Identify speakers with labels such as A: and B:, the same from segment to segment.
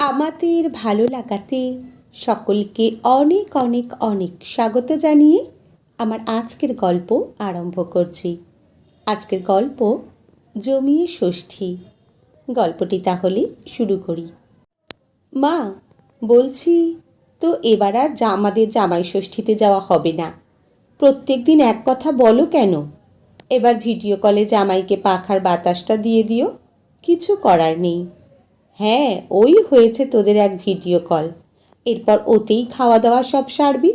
A: আমাদের ভালো লাগাতে সকলকে অনেক অনেক অনেক স্বাগত জানিয়ে আমার আজকের গল্প আরম্ভ করছি। আজকের গল্প জমিয়ে ষষ্ঠী। গল্পটি তাহলে শুরু করি। মা, বলছি তো এবার আর আমাদের জামাই ষষ্ঠীতে যাওয়া হবে না। প্রত্যেক দিন এক কথা বলো কেন? এবার ভিডিও কলে জামাইকে পাখার বাতাসটা দিয়ে দিও, কিছু করার নেই। হ্যাঁ, ওই হয়েছে তোদের এক ভিডিও কল, এরপর ওতেই খাওয়া দাওয়া সব সারবি।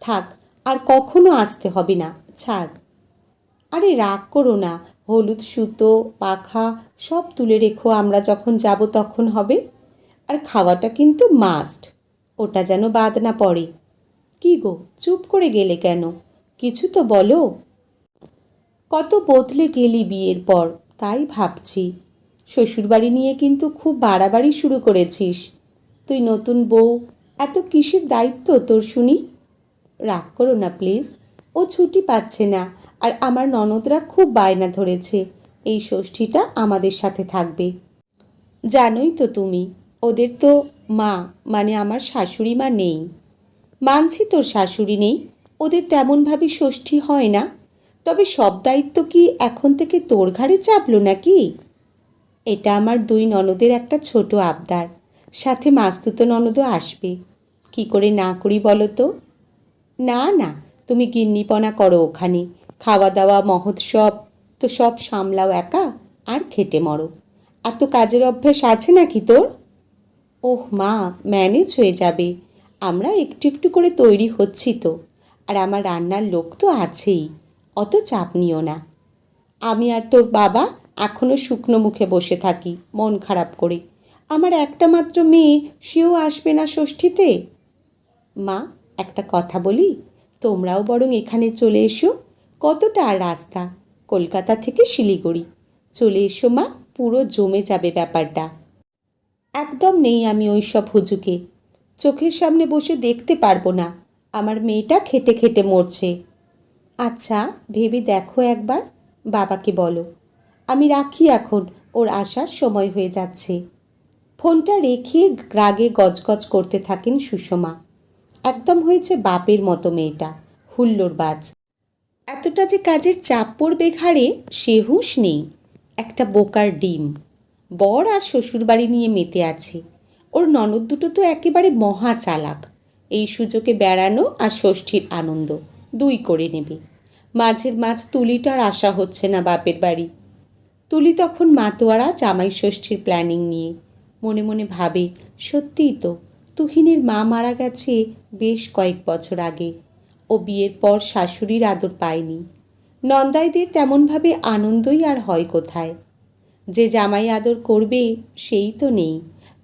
A: থাক, আর কখনো আসতে হবে না, ছাড়। আরে রাগ করো না, হলুদ সুতো পাখা সব তুলে রেখো, আমরা যখন যাব তখন হবে। আর খাওয়াটা কিন্তু মাস্ট, ওটা যেন বাদ না পড়ে। কি গো, চুপ করে গেলে কেন? কিছু তো বলো। কত বদলে গেলি বিয়ের পর, তাই ভাবছি। শ্বশুরবাড়ি নিয়ে কিন্তু খুব বাড়াবাড়ি শুরু করেছিস। তুই নতুন বউ, এত কিসের দায়িত্ব তোর শুনি? রাগ করো না প্লিজ, ও ছুটি পাচ্ছে না, আর আমার ননদরা খুব বায়না ধরেছে এই ষষ্ঠীটা আমাদের সাথে থাকবে। জানোই তো তুমি, ওদের তো মা মানে আমার শাশুড়ি মা নেই। মানছি তোর শাশুড়ি নেই, ওদের তেমনভাবে ষষ্ঠী হয় না, তবে সব দায়িত্ব কি এখন থেকে তোর ঘাড়ে চাপলো নাকি? এটা আমার দুই ননদের একটা ছোট আবদার, সাথে মাস্তুতো ননদও আসবে। কি করে না করি বলো তো? না না, তুমি গিন্নিপনা করো ওখানে, খাওয়া দাওয়া মহোৎসব তো সব সামলাও একা, আর খেটে মরো। এত কাজের অভ্যাস আছে নাকি তোর? ওহ মা, ম্যানেজ হয়ে যাবে, আমরা একটু একটু করে তৈরি হচ্ছি তো, আর আমার রান্নার লোক তো আছেই, অত চাপ নিও না। আমি আর তোর বাবা এখনও শুকনো মুখে বসে থাকি মন খারাপ করে। আমার একটা মাত্র মেয়ে, সেও আসবে না ষষ্ঠীতে। মা, একটা কথা বলি, তোমরাও বরং এখানে চলে এসো। কতটা আর রাস্তা, কলকাতা থেকে শিলিগুড়ি। চলে এসো মা, পুরো জমে যাবে ব্যাপারটা। একদম নেই আমি ওই সব হুজুকে, চোখের সামনে বসে দেখতে পারবো না আমার মেয়েটা খেটে খেটে মরছে। আচ্ছা, ভেবে দেখো একবার, বাবাকে বলো। আমি রাখি এখন, ওর আসার সময় হয়ে যাচ্ছে। ফোনটা রেখে রাগে গজগজ করতে থাকেন সুষমা। একদম হয়েছে বাপের মতো মেয়েটা, হুল্লোড়বাজ। এতটা যে কাজের চাপ পড়বে ঘাড়ে সে হুঁশ নেই। একটা বোকার ডিম। বর আর শ্বশুরবাড়ি নিয়ে মেতে আছে। ওর ননদ দুটো তো একেবারে মহা চালাক। এই সুযোগে বেড়ানো আর ষষ্ঠীর আনন্দ দুই করে নেবে। মাঝের মাঝ তুলিটার আশা হচ্ছে না বাপের বাড়ি। তুলি তখন মাতোয়ারা জামাই ষষ্ঠীর প্ল্যানিং নিয়ে মনে মনে ভাবে, সত্যিই তো তুহিনের মা মারা গেছে বেশ কয়েক বছর আগে। ও বিয়ের পর শাশুড়ির আদর পায়নি। নন্দাইদের তেমনভাবে আনন্দই আর হয় কোথায়? যে জামাই আদর করবে সেই তো নেই,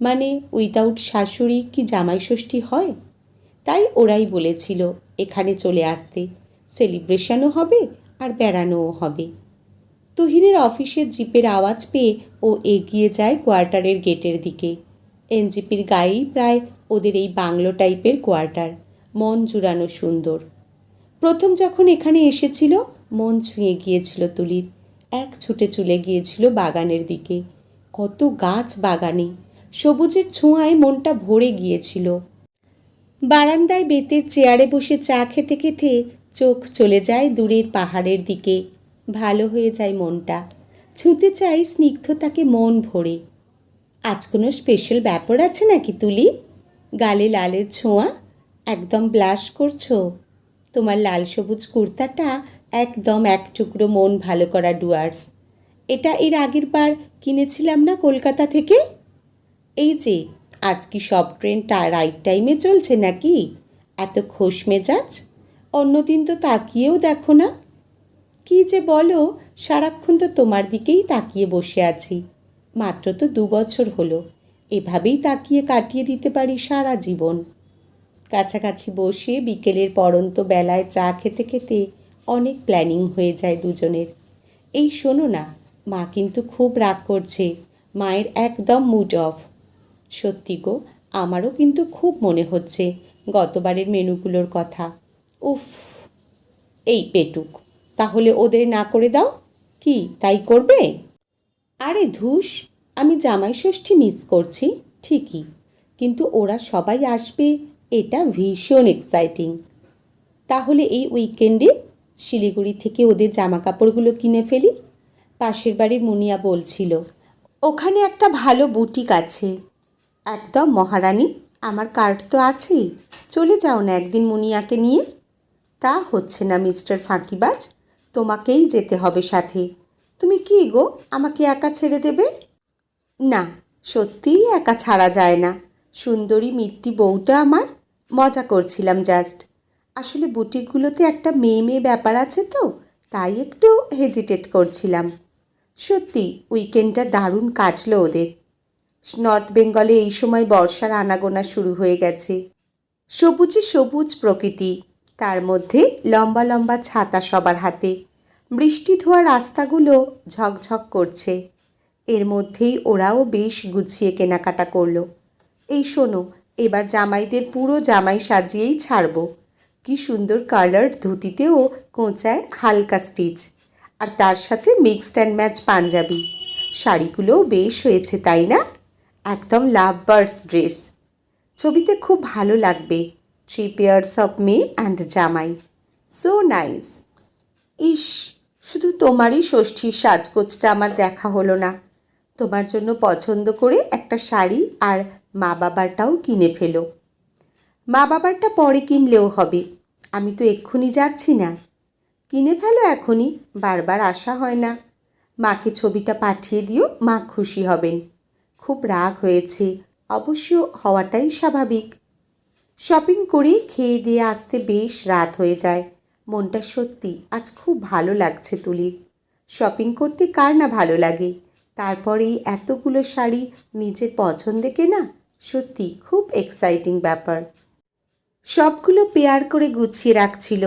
A: মানে উইদাউট শাশুড়ি কি জামাই ষষ্ঠী হয়? তাই ওরাই বলেছিল এখানে চলে আসতে, সেলিব্রেশনও হবে আর বেড়ানোও হবে। তুহিনের অফিসের জিপের আওয়াজ পেয়ে ও এগিয়ে যায় কোয়ার্টারের গেটের দিকে। এনজিপির গায়েই প্রায় ওদের এই বাংলো টাইপের কোয়ার্টার, মন জুড়ানো সুন্দর। প্রথম যখন এখানে এসেছিল মন ছুঁয়ে গিয়েছিল তুলির। এক ছুটে চলে গিয়েছিল বাগানের দিকে। কত গাছ বাগানে, সবুজের ছোঁয়ায় মনটা ভরে গিয়েছিল। বারান্দায় বেতের চেয়ারে বসে চা খেতে খেতে চোখ চলে যায় দূরের পাহাড়ের দিকে। ভালো হয়ে যায় মনটা, ছুঁতে চাই স্নিগ্ধতাকে মন ভরে। আজ কোনো স্পেশাল ব্যাপার আছে নাকি তুলি? গালে লালের ছোঁয়া, একদম ব্লাশ করছো। তোমার লাল সবুজ কুর্তাটা একদম এক টুকরো মন ভালো করা ডুয়ার্স। এটা এর আগের বার কিনেছিলাম না কলকাতা থেকে? এই যে, আজ কি সব ট্রেন রাইট টাইমে চলছে নাকি? এত খোশ মেজাজ, অন্যদিন তো তাকিয়েও দেখো না। কি যে বলো, সারাক্ষণ তো তোমার দিকেই তাকিয়ে বসে আছি। মাত্র তো 2 বছর হলো, এভাবেই তাকিয়ে কাটিয়ে দিতে পারি সারা জীবন। কাছাকাছি বসে বিকেলের পড়ন্ত বেলায় চা খেতে খেতে অনেক প্ল্যানিং হয়ে যায় দুজনের। এই শোনো না, মা কিন্তু খুব রাগ করছে, মায়ের একদম মুড অফ। সত্যি গো, আমারও কিন্তু খুব মনে হচ্ছে গতবারের মেনুগুলোর কথা। উফ, এই পেটুক, তাহলে ওদের না করে দাও। কি তাই করবে? আরে ধুস, আমি জামাই ষষ্ঠী মিস করছি ঠিকই, কিন্তু ওরা সবাই আসবে, এটা ভীষণ এক্সাইটিং। তাহলে এই উইকেন্ডে শিলিগুড়ি থেকে ওদের জামা কাপড়গুলো কিনে ফেলি। পাশের বাড়ির মুনিয়া বলছিল ওখানে একটা ভালো বুটিক আছে। একদম মহারানী, আমার কার্ড তো আছেই, চলে যাও না একদিন মুনিয়াকে নিয়ে। তা হচ্ছে না মিস্টার ফাঁকিবাজ, তোমাকেই যেতে হবে সাথে। তুমি কি গো আমাকে একা ছেড়ে দেবে? না, সত্যিই একা ছাড়া যায় না। সুন্দরী মিত্তি বউটা আমার, মজা করছিলাম জাস্ট। আসলে বুটিকগুলোতে একটা মেয়ে মেয়ে ব্যাপার আছে তো, তাই একটু হেজিটেট করছিলাম। সত্যি উইকেন্ডটা দারুণ কাটলো ওদের। নর্থ বেঙ্গলে এই সময় বর্ষার আনাগোনা শুরু হয়ে গেছে। সবুজে সবুজ প্রকৃতি, তার মধ্যে লম্বা লম্বা ছাতা সবার হাতে। বৃষ্টি ধোয়া রাস্তাগুলো ঝকঝক করছে। এর মধ্যেই ওরাও বেশ গুছিয়ে কেনাকাটা করলো। এই শোনো, এবার জামাইদের পুরো জামাই সাজিয়েই ছাড়ব। কি সুন্দর কালার্ড ধুতিতেও কোঁচায় হালকা স্টিচ, আর তার সাথে মিক্সড অ্যান্ড ম্যাচ পাঞ্জাবি। শাড়িগুলোও বেশ হয়েছে, তাই না? একদম লাভ বার্ডস ড্রেস। ছবিতে খুব ভালো লাগবে। 3 পেয়ার্স অফ মে অ্যান্ড জামাই, সো নাইস। ইস, শুধু তোমারই ষষ্ঠীর সাজগোজটা আমার দেখা হলো না। তোমার জন্য পছন্দ করে একটা শাড়ি আর মা বাবারটাও কিনে ফেলো। মা বাবারটা পরে কিনলেও হবে, আমি তো এক্ষুনি যাচ্ছি না। কিনে ফেলো এখনই, বারবার আসা হয় না। মাকে ছবিটা পাঠিয়ে দিও, মা খুশি হবেন। খুব রাগ হয়েছে, অবশ্য হওয়াটাই স্বাভাবিক। শপিং করে খেয়ে দিয়ে আসতে বেশ রাত হয়ে যায়। মনটা সত্যি আজ খুব ভালো লাগছে তুলির। শপিং করতে কার না ভালো লাগে, তারপরেই এতগুলো শাড়ি নিজের পছন্দে কেনা, সত্যি খুব এক্সাইটিং ব্যাপার। সবগুলো পেয়ার করে গুছিয়ে রাখছিল।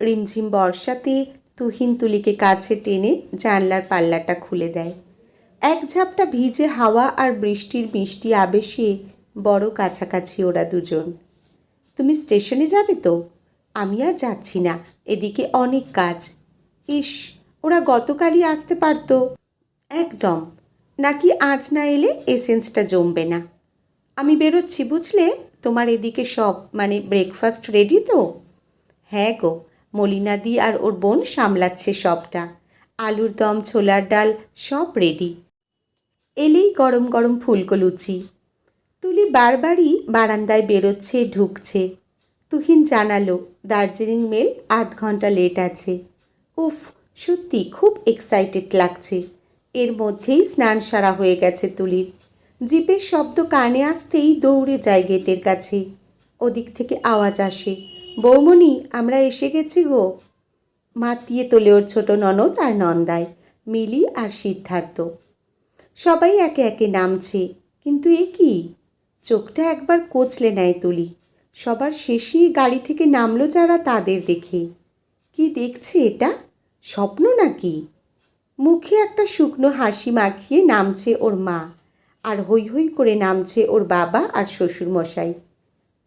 A: রিমঝিম বর্ষাতে তুহিন তুলিকে কাছে টেনে জানলার পাল্লাটা খুলে দেয়। এক ঝাপটা ভিজে হাওয়া আর বৃষ্টির মিষ্টি আবেশে বড় কাছাকাছি ওরা দুজন। তুমি স্টেশনে যাবে তো? আমি আর যাচ্ছি না, এদিকে অনেক কাজ। ইস, ওরা গতকালই আসতে পারতো। একদম, নাকি আজ না এলে এসেন্সটা জমবে না। আমি বেরোচ্ছি বুঝলে, তোমার এদিকে সব ব্রেকফাস্ট রেডি তো? হ্যাঁ গো, মলিনাদি আর ওর বোন সামলাচ্ছে সবটা। আলুর দম, ছোলার ডাল সব রেডি। এলেই গরম গরম ফুলকো লুচি। তুলি বারবারই বারান্দায় বেরোচ্ছে ঢুকছে। তুহিন জানালো দার্জিলিং মেল 8 ঘন্টা লেট আছে। উফ, সত্যি খুব এক্সাইটেড লাগছে। এর মধ্যেই স্নান সারা হয়ে গেছে তুলির। জিপের শব্দ কানে আসতেই দৌড়ে যায় গেটের কাছে। ওদিক থেকে আওয়াজ আসে, বৌমণি আমরা এসে গেছি গো। মাতিয়ে তোলে ওর ছোট ননদ আর নন্দায়, মিলি আর সিদ্ধার্থ। সবাই একে একে নামছে, কিন্তু এ কি? চোখটা একবার কচলে নেয় তুলি। সবার শেষেই গাড়ি থেকে নামলো যারা, তাদের দেখে। কি দেখছে এটা? স্বপ্ন নাকি? মুখে একটা শুকনো হাসি মাখিয়ে নামছে ওর মা, আর হৈ হৈ করে নামছে ওর বাবা আর শ্বশুরমশাই।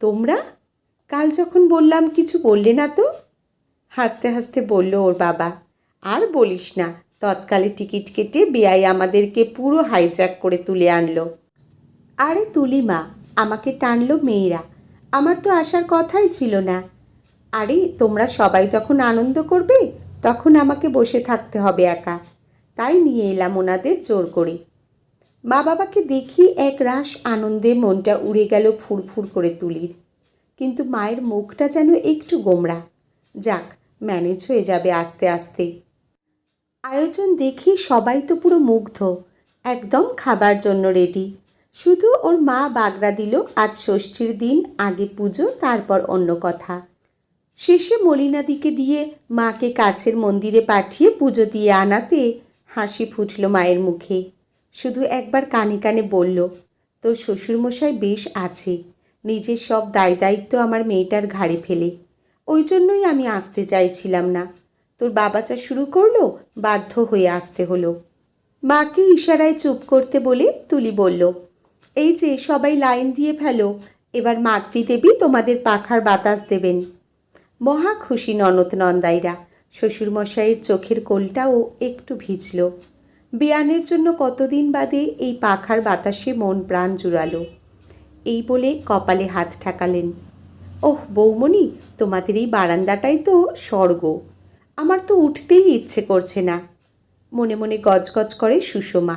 A: তোমরা কাল যখন বললাম কিছু বললে না তো? হাসতে হাসতে বলল ওর বাবা। আর বলিস না, তৎকালে টিকিট কেটে বেয়াই আমাদেরকে পুরো হাইজ্যাক করে তুলে আনলো। আরে তুলি মা, আমাকে টানলো মেয়েরা, আমার তো আসার কথাই ছিল না। আরে তোমরা সবাই যখন আনন্দ করবে তখন আমাকে বসে থাকতে হবে একা, তাই নিয়ে এলাম ওনাদের জোর করে। মা বাবাকে দেখি এক রাশ আনন্দে মনটা উড়ে গেল ফুরফুর করে তুলির। কিন্তু মায়ের মুখটা যেন একটু গোমড়া। যাক, ম্যানেজ হয়ে যাবে আস্তে আস্তে। আয়োজন দেখি সবাই তো পুরো মুগ্ধ, একদম খাবার জন্য রেডি। শুধু ওর মা বাগড়া দিল আজ ষষ্ঠীর দিন, আগে পুজো তারপর অন্য কথা। শেষে মলিনাদিকে দিয়ে মাকে কাছের মন্দিরে পাঠিয়ে পুজো দিয়ে আনাতে হাসি ফুটল মায়ের মুখে। শুধু একবার কানে কানে বলল, তোর শ্বশুরমশাই বেশ আছে, নিজের সব দায় দায়িত্ব আমার মেয়েটার ঘাড়ে ফেলে। ওই জন্যই আমি আসতে চাইছিলাম না। তোর বাবা যা শুরু করলো, বাধ্য হয়ে আসতে হলো। মাকে ইশারায় চুপ করতে বলে তুলি বলল, এই যে সবাই লাইন দিয়ে ফেলো, এবার মাতৃদেবী তোমাদের পাখার বাতাস দেবেন। মহা খুশি ননদ নন্দাইরা। শ্বশুরমশাইয়ের চোখের কোলটাও একটু ভিজল। বিয়ানের জন্য কতদিন বাদে এই পাখার বাতাসে মন প্রাণ জুড়ালো। এই বলে কপালে হাত ঠেকালেন। ওহ বৌমণি, তোমাদের এই বারান্দাটাই তো স্বর্গ, আমার তো উঠতেই ইচ্ছে করছে না, মনে মনে গজগজ করে সুষমা।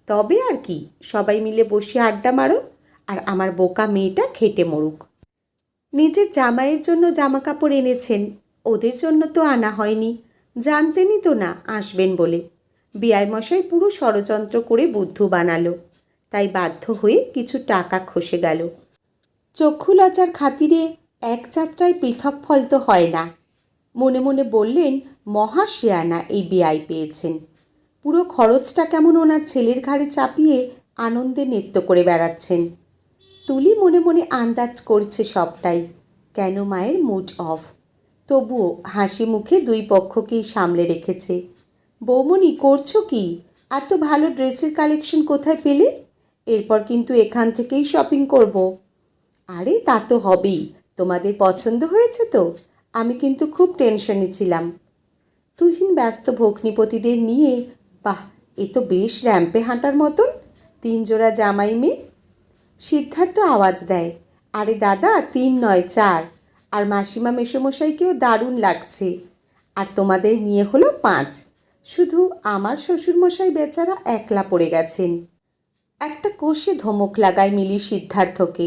A: তবে আর কি, সবাই মিলে বসে আড্ডা মারো আর আমার বোকা মেয়েটা খেটে মরুক। নিজের জামাইয়ের জন্য জামা কাপড় এনেছেন, ওদের জন্য তো আনা হয়নি, জানতেনই তো না আসবেন বলে। বিআইমশাই পুরো ষড়যন্ত্র করে বুদ্ধু বানালো, তাই বাধ্য হয়ে কিছু টাকা খসে গেল। চক্ষু লজ্জার খাতিরে এক যাত্রায় পৃথক ফল তো হয় না। মনে মনে বললেন, মহা শেয়ানা এই বিআই পেয়েছেন। পুরো খরচটা কেমন ওনার ছেলের ঘাড়ে চাপিয়ে আনন্দে নৃত্য করে বেড়াচ্ছেন। তুলি মনে মনে আন্দাজ করছে সবটাই, কেন মায়ের মুড অফ। তবুও হাসি মুখে দুই পক্ষকেই সামলে রেখেছে। বৌমণি, করছো কি? এত ভালো ড্রেসের কালেকশন কোথায় পেলে? এরপর কিন্তু এখান থেকেই শপিং করব। আরে তা তো হবেই, তোমাদের পছন্দ হয়েছে তো? আমি কিন্তু খুব টেনশনে ছিলাম। তুহিন ব্যস্ত ভগ্নিপতিদের নিয়ে, বাহ, এ তো বেশ র্যাম্পে হাঁটার মতন, 3 জোড়া জামাই মেয়ে। সিদ্ধার্থ আওয়াজ দেয়, আরে দাদা 3 নয় 4, আর মাসিমা মেসোমশাইকেও দারুণ লাগছে। আর তোমাদের নিয়ে হলো 5, শুধু আমার শ্বশুরমশাই বেচারা একলা পড়ে গেছেন। একটা কষে ধমক লাগায় মিলি সিদ্ধার্থকে।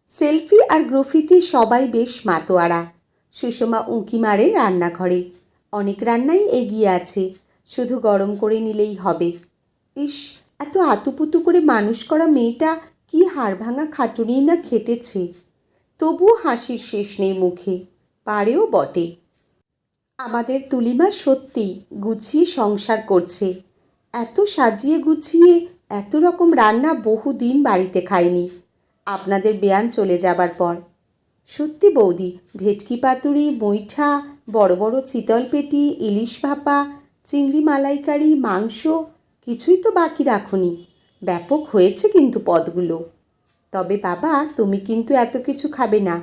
A: সেলফি আর গ্রফিতে সবাই বেশ মাতোয়ারা। সুষমা উঁকি মারে রান্নাঘরে, অনেক রান্নাই এগিয়ে আছে, শুধু গরম করে নিলেই হবে। ইস, এত আতুপুতু করে মানুষ করা মেয়েটা কি হাড় ভাঙা খাটুনি না খেটেছে, তবুও হাসির শেষ নেই মুখে, পারেও বটে। আমাদের তুলিমা সত্যি গুছিয়ে সংসার করছে, এত সাজিয়ে গুছিয়ে এত রকম রান্না বহুদিন বাড়িতে খাইনি, আপনাদের বেয়ান চলে যাবার পর। সত্যি বৌদি, ভেটকি পাতুরি, মুইঠা, বড় বড় চিতল পেটি, ইলিশ ভাপা, চিংড়ি মালাইকারি, মাংস, কিছুই তো বাকি রাখুনি। ব্যাপক হয়েছে কিন্তু পদগুলো। তবে বাবা, তুমি কিন্তু এত কিছু খাবে না,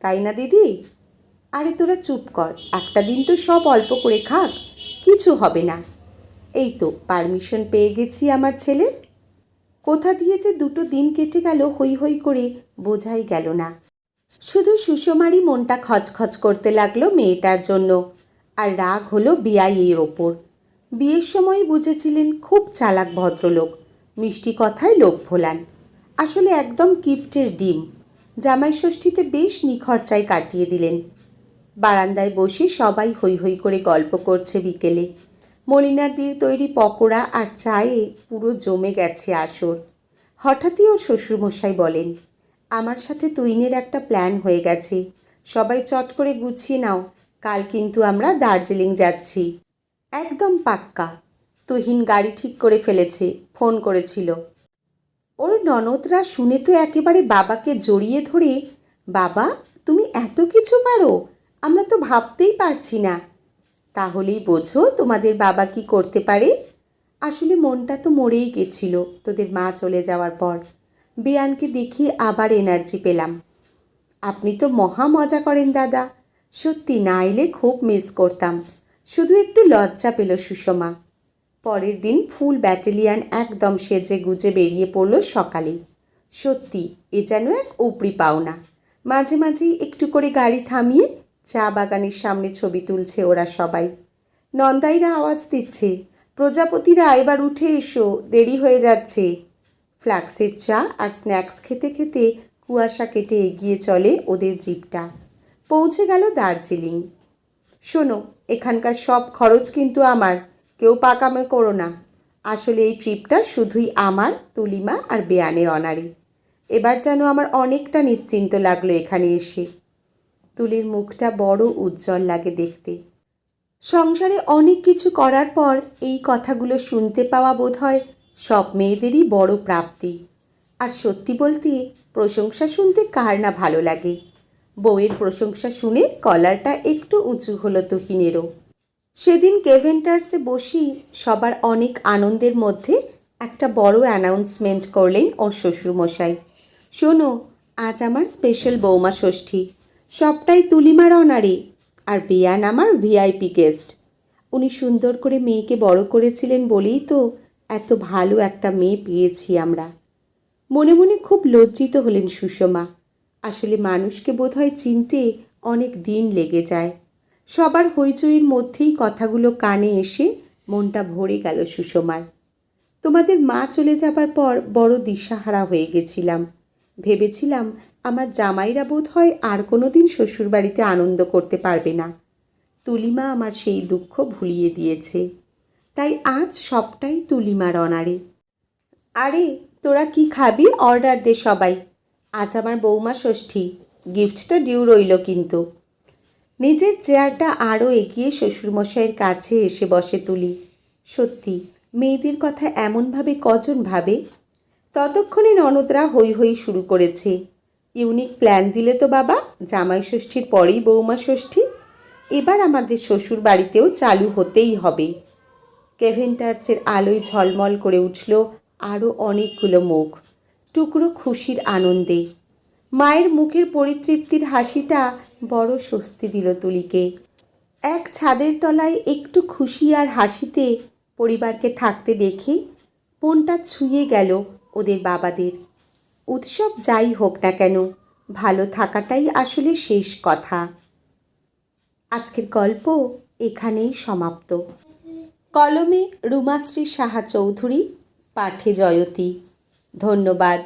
A: তাই না দিদি? আরে তোরা চুপ কর, একটা দিন তো সব অল্প করে খাক, কিছু হবে না। এই তো পারমিশন পেয়ে গেছি আমার ছেলের। কোথা দিয়ে যে 2 দিন কেটে গেল হই হই করে বোঝাই গেল না। শুধু সুষমারই মনটা খচখচ করতে লাগলো মেয়েটার জন্য, আর রাগ হলো বিআইয়ের ওপর। বিয়ের সময় বুঝেছিলেন খুব চালাক ভদ্রলোক, মিষ্টি কথায় লোক ভোলান, আসলে একদম কিপ্টের ডিম। জামাই ষষ্ঠীতে বেশ নিখরচায় কাটিয়ে দিলেন। বারান্দায় বসে সবাই হৈ হৈ করে গল্প করছে বিকেলে। মলিনাদির তৈরি পকোড়া আর চায়ে পুরো জমে গেছে আসর। হঠাৎই ওর শ্বশুরমশাই বলেন, আমার সাথে তুইনের একটা প্ল্যান হয়ে গেছে, সবাই চট করে গুছিয়ে নাও, কাল কিন্তু আমরা দার্জিলিং যাচ্ছি। একদম পাক্কা। তুহিন গাড়ি ঠিক করে ফেলেছে, ফোন করেছিল। ওর ননদরা শুনে তো একেবারে বাবাকে জড়িয়ে ধরে, বাবা তুমি এত কিছু পারো, আমরা তো ভাবতেই পারছি না। তাহলেই বোঝো তোমাদের বাবা কি করতে পারে। আসলে মনটা তো মরেই গেছিল তোদের মা চলে যাওয়ার পর। বেয়ানকে দেখে আবার এনার্জি পেলাম। আপনি তো মহা মজা করেন দাদা, সত্যি না এলে খুব মিস করতাম। শুধু একটু লজ্জা পেল সুষমা। পরের দিন ফুল ব্যাটালিয়ান একদম সেজে গুজে বেরিয়ে পড়ল সকালে। সত্যি এ যেন এক উপরি পাওনা। মাঝে মাঝেই একটু করে গাড়ি থামিয়ে চা বাগানের সামনে ছবি তুলছে ওরা সবাই। নন্দাইরা আওয়াজ দিচ্ছে, প্রজাপতিরা এবার উঠে এসো, দেরি হয়ে যাচ্ছে। ফ্লাক্সের চা আর স্ন্যাক্স খেতে খেতে কুয়াশা কেটে এগিয়ে চলে ওদের জিপটা। পৌঁছে গেল দার্জিলিং। শোনো, এখানকার সব খরচ কিন্তু আমার, কেউ পাকামো করো না। আসলে এই ট্রিপটা শুধুই আমার, তুলিমা আর বেয়ানের অনারে। এবার যেন আমার অনেকটা নিশ্চিন্ত লাগলো এখানে এসে। তুলির মুখটা বড় উজ্জ্বল লাগে দেখতে। সংসারে অনেক কিছু করার পর এই কথাগুলো শুনতে পাওয়া বোধহয় সব মেয়েদেরই বড় প্রাপ্তি। আর সত্যি বলতে প্রশংসা শুনতে কার না ভালো লাগে। বউয়ের প্রশংসা শুনে কলারটা একটু উঁচু হলো তুহিনেরও। সেদিন কেভেন্টার্সে বসি সবার অনেক আনন্দের মধ্যে একটা বড় অ্যানাউন্সমেন্ট করলেন ওর শ্বশুরমশাই। শোনো, আজ আমার স্পেশাল বৌমা ষষ্ঠী, সবটাই তুলিমার অনারে, আর বেয়ান আমার ভিআইপি গেস্ট। উনি সুন্দর করে মেয়েকে বড় করেছিলেন বলেই তো এত ভালো একটা মেয়ে পেয়েছি আমরা। মনে মনে খুব লজ্জিত হলেন সুষমা। আসলে মানুষকে বোধহয় চিনতে অনেক দিন লেগে যায়। সবার হইচইয়ের মধ্যেই কথাগুলো কানে এসে মনটা ভরে গেল সুষমার। তোমাদের মা চলে যাবার পর বড় দিশাহারা হয়ে গেছিলাম। ভেবেছিলাম আমার জামাইরা বোধ হয় আর কোনো দিন শ্বশুরবাড়িতে আনন্দ করতে পারবে না। তুলিমা আমার সেই দুঃখ ভুলিয়ে দিয়েছে। তাই আজ সবটাই তুলিমার অনারে। আরে তোরা কি খাবি? অর্ডার দে সবাই। আজ আমার বৌমা ষষ্ঠী, গিফটটা ডিউ রইল কিন্তু। নিজের চেয়ারটা আরও এগিয়ে শ্বশুরমশাইয়ের কাছে এসে বসে তুলি। সত্যি মেয়েদের কথা এমনভাবে কজন ভাবে। ততক্ষণে ননদরা হৈ হৈ শুরু করেছে। ইউনিক প্ল্যান দিলে তো বাবা, জামাই ষষ্ঠীর পরেই বৌমা ষষ্ঠী। এবার আমাদের শ্বশুর বাড়িতেও চালু হতেই হবে। কেভেন্টার্সের আলোয় ঝলমল করে উঠল আরও অনেকগুলো মুখ, টুকরো খুশির আনন্দে। মায়ের মুখের পরিতৃপ্তির হাসিটা বড় স্বস্তি দিল তুলিকে। এক ছাদের তলায় একটু খুশি আর হাসিতে পরিবারকে থাকতে দেখে মনটা ছুঁয়ে গেল ওদের বাবাদের। উৎসব যাই হোক না কেন, ভালো থাকাটাই আসলে শেষ কথা। আজকের গল্প এখানেই সমাপ্ত। কলমে রুমাশ্রী সাহা চৌধুরী, পাঠে জয়তী। ধন্যবাদ।